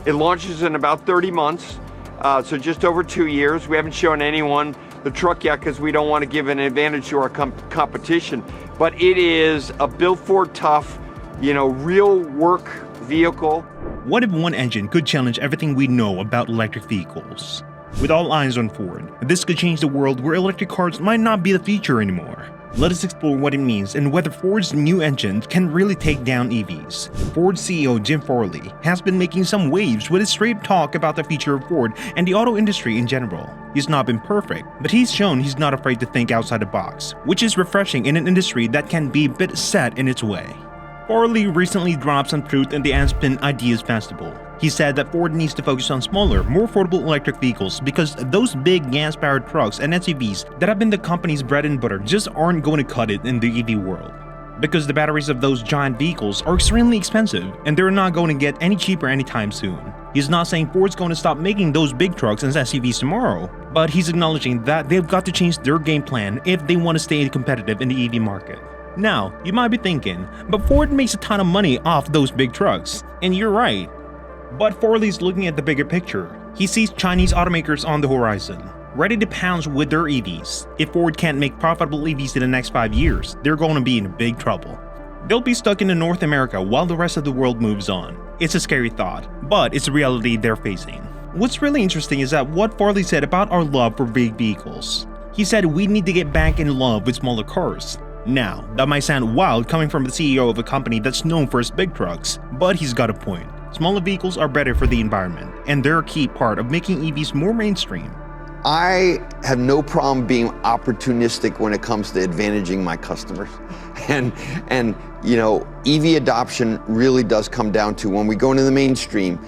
It launches in about 30 months, so just over 2 years. We haven't shown anyone the truck yet because we don't want to give an advantage to our competition, but it is a built Ford tough, real work vehicle. What if one engine could challenge everything we know about electric vehicles? With all eyes on Ford, this could change the world where electric cars might not be the future anymore. Let us explore what it means and whether Ford's new engine can really take down EVs. Ford CEO Jim Farley has been making some waves with his straight talk about the future of Ford and the auto industry in general. He's not been perfect, but he's shown he's not afraid to think outside the box, which is refreshing in an industry that can be a bit set in its way. Farley recently dropped some truth in the Aspen Ideas Festival. He said that Ford needs to focus on smaller, more affordable electric vehicles because those big gas-powered trucks and SUVs that have been the company's bread and butter just aren't going to cut it in the EV world. Because the batteries of those giant vehicles are extremely expensive and they're not going to get any cheaper anytime soon. He's not saying Ford's going to stop making those big trucks and SUVs tomorrow, but he's acknowledging that they've got to change their game plan if they want to stay competitive in the EV market. Now, you might be thinking, but Ford makes a ton of money off those big trucks, and you're right. But Farley's looking at the bigger picture. He sees Chinese automakers on the horizon, ready to pounce with their EVs. If Ford can't make profitable EVs in the next 5 years, they're going to be in big trouble. They'll be stuck in North America while the rest of the world moves on. It's a scary thought, but it's a reality they're facing. What's really interesting is that what Farley said about our love for big vehicles. He said we need to get back in love with smaller cars. Now, that might sound wild coming from the CEO of a company that's known for its big trucks, but he's got a point. Smaller vehicles are better for the environment, and they're a key part of making EVs more mainstream. I have no problem being opportunistic when it comes to advantaging my customers. And EV adoption really does come down to when we go into the mainstream,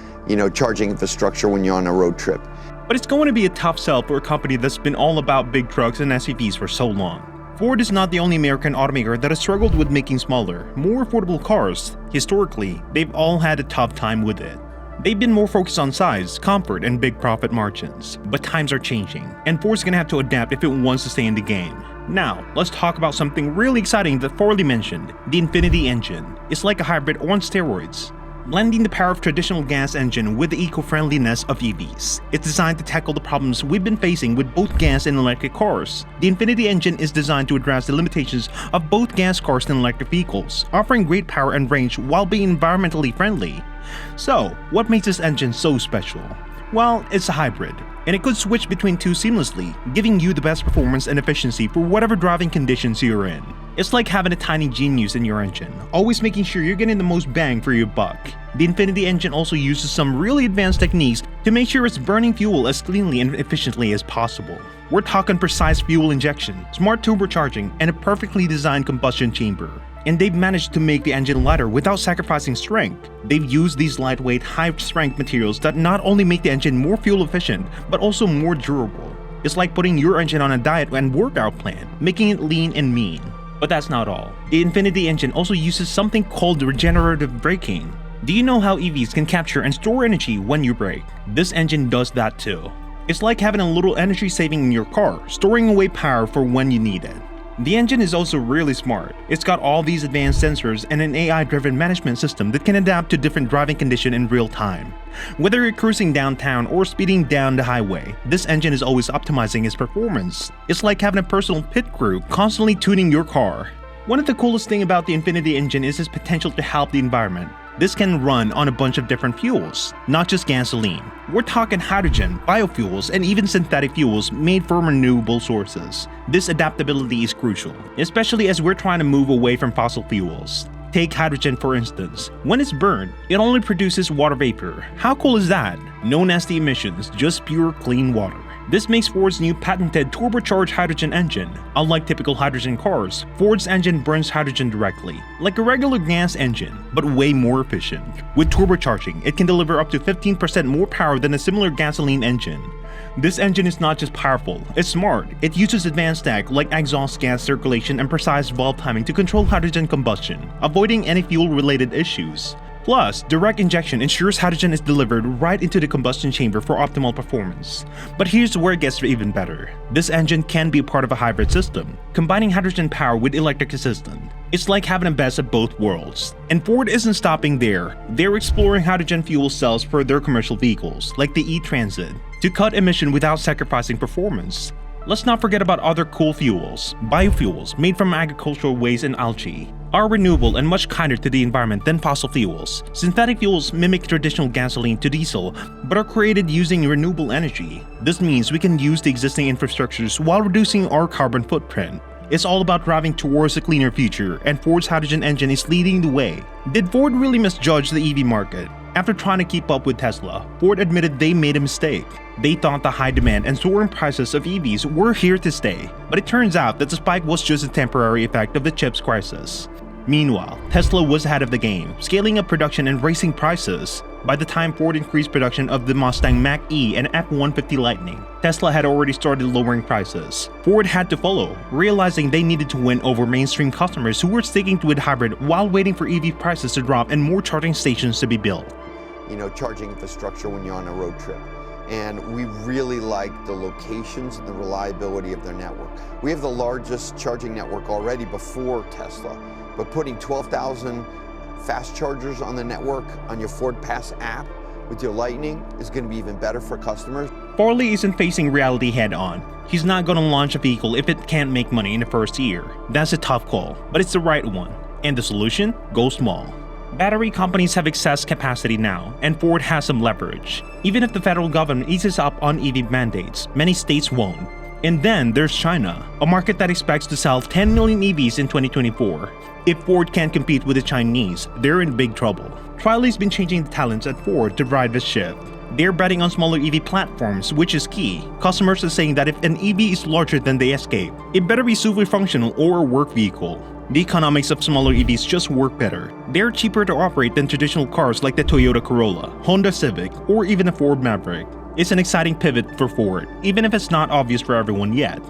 charging infrastructure when you're on a road trip. But it's going to be a tough sell for a company that's been all about big trucks and SUVs for so long. Ford is not the only American automaker that has struggled with making smaller, more affordable cars. Historically, they've all had a tough time with it. They've been more focused on size, comfort, and big profit margins. But times are changing, and Ford's gonna have to adapt if it wants to stay in the game. Now, let's talk about something really exciting that Farley mentioned, the Infiniti engine. It's like a hybrid on steroids, blending the power of traditional gas engine with the eco-friendliness of EVs. It's designed to tackle the problems we've been facing with both gas and electric cars. The Infiniti engine is designed to address the limitations of both gas cars and electric vehicles, offering great power and range while being environmentally friendly. So, what makes this engine so special? Well, it's a hybrid, and it could switch between two seamlessly, giving you the best performance and efficiency for whatever driving conditions you're in. It's like having a tiny genius in your engine, always making sure you're getting the most bang for your buck. The Infiniti engine also uses some really advanced techniques to make sure it's burning fuel as cleanly and efficiently as possible. We're talking precise fuel injection, smart turbocharging, and a perfectly designed combustion chamber. And they've managed to make the engine lighter without sacrificing strength. They've used these lightweight, high-strength materials that not only make the engine more fuel efficient, but also more durable. It's like putting your engine on a diet and workout plan, making it lean and mean. But that's not all. The Infiniti engine also uses something called regenerative braking. Do you know how EVs can capture and store energy when you brake? This engine does that too. It's like having a little energy saving in your car, storing away power for when you need it. The engine is also really smart. It's got all these advanced sensors and an AI-driven management system that can adapt to different driving conditions in real time. Whether you're cruising downtown or speeding down the highway, this engine is always optimizing its performance. It's like having a personal pit crew constantly tuning your car. One of the coolest things about the Infiniti engine is its potential to help the environment. This can run on a bunch of different fuels, not just gasoline. We're talking hydrogen, biofuels, and even synthetic fuels made from renewable sources. This adaptability is crucial, especially as we're trying to move away from fossil fuels. Take hydrogen for instance. When it's burned, it only produces water vapor. How cool is that? No nasty emissions, just pure clean water. This makes Ford's new patented turbocharged hydrogen engine. Unlike typical hydrogen cars, Ford's engine burns hydrogen directly, like a regular gas engine, but way more efficient. With turbocharging, it can deliver up to 15% more power than a similar gasoline engine. This engine is not just powerful, it's smart. It uses advanced tech like exhaust gas circulation and precise valve timing to control hydrogen combustion, avoiding any fuel-related issues. Plus, direct injection ensures hydrogen is delivered right into the combustion chamber for optimal performance. But here's where it gets even better. This engine can be part of a hybrid system, combining hydrogen power with electric assistance. It's like having the best of both worlds. And Ford isn't stopping there. They're exploring hydrogen fuel cells for their commercial vehicles, like the E-Transit, to cut emission without sacrificing performance. Let's not forget about other cool fuels. Biofuels, made from agricultural waste and algae, are renewable and much kinder to the environment than fossil fuels. Synthetic fuels mimic traditional gasoline to diesel, but are created using renewable energy. This means we can use the existing infrastructures while reducing our carbon footprint. It's all about driving towards a cleaner future, and Ford's hydrogen engine is leading the way. Did Ford really misjudge the EV market? After trying to keep up with Tesla, Ford admitted they made a mistake. They thought the high demand and soaring prices of EVs were here to stay, but it turns out that the spike was just a temporary effect of the chips crisis. Meanwhile, Tesla was ahead of the game, scaling up production and raising prices. By the time Ford increased production of the Mustang Mach-E and F-150 Lightning, Tesla had already started lowering prices. Ford had to follow, realizing they needed to win over mainstream customers who were sticking to a hybrid while waiting for EV prices to drop and more charging stations to be built. Charging infrastructure when you're on a road trip. And we really like the locations and the reliability of their network. We have the largest charging network already before Tesla, but putting 12,000 fast chargers on the network on your Ford Pass app with your Lightning is going to be even better for customers. Farley isn't facing reality head-on. He's not going to launch a vehicle if it can't make money in the first year. That's a tough call, but it's the right one. And the solution? Go small. Battery companies have excess capacity now, and Ford has some leverage. Even if the federal government eases up on EV mandates, many states won't. And then there's China, a market that expects to sell 10 million EVs in 2024. If Ford can't compete with the Chinese, they're in big trouble. Triley's been changing the talents at Ford to drive this shift. They're betting on smaller EV platforms, which is key. Customers are saying that if an EV is larger than the Escape, it better be super functional or a work vehicle. The economics of smaller EVs just work better. They're cheaper to operate than traditional cars like the Toyota Corolla, Honda Civic, or even the Ford Maverick. It's an exciting pivot for Ford, even if it's not obvious for everyone yet.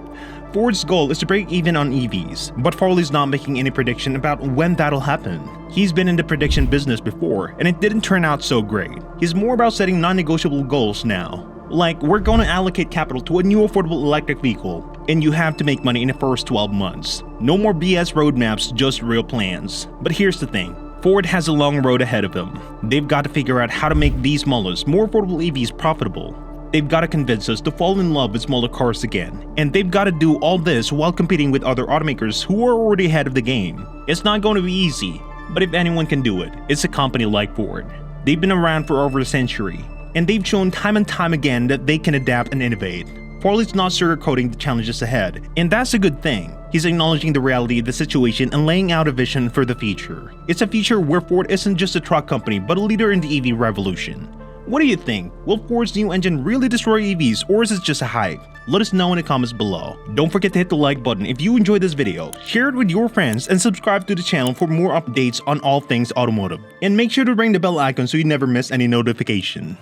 Ford's goal is to break even on EVs, but Farley's not making any prediction about when that'll happen. He's been in the prediction business before, and it didn't turn out so great. He's more about setting non-negotiable goals now. Like, we're going to allocate capital to a new affordable electric vehicle, and you have to make money in the first 12 months. No more BS roadmaps, just real plans. But here's the thing. Ford has a long road ahead of them. They've got to figure out how to make these smallest, more affordable EVs profitable. They've got to convince us to fall in love with smaller cars again. And they've got to do all this while competing with other automakers who are already ahead of the game. It's not going to be easy, but if anyone can do it, it's a company like Ford. They've been around for over a century, and they've shown time and time again that they can adapt and innovate. Farley's not sugarcoating the challenges ahead, and that's a good thing. He's acknowledging the reality of the situation and laying out a vision for the future. It's a future where Ford isn't just a truck company, but a leader in the EV revolution. What do you think? Will Ford's new engine really destroy EVs, or is it just a hype? Let us know in the comments below. Don't forget to hit the like button if you enjoyed this video, share it with your friends, and subscribe to the channel for more updates on all things automotive. And make sure to ring the bell icon so you never miss any notification.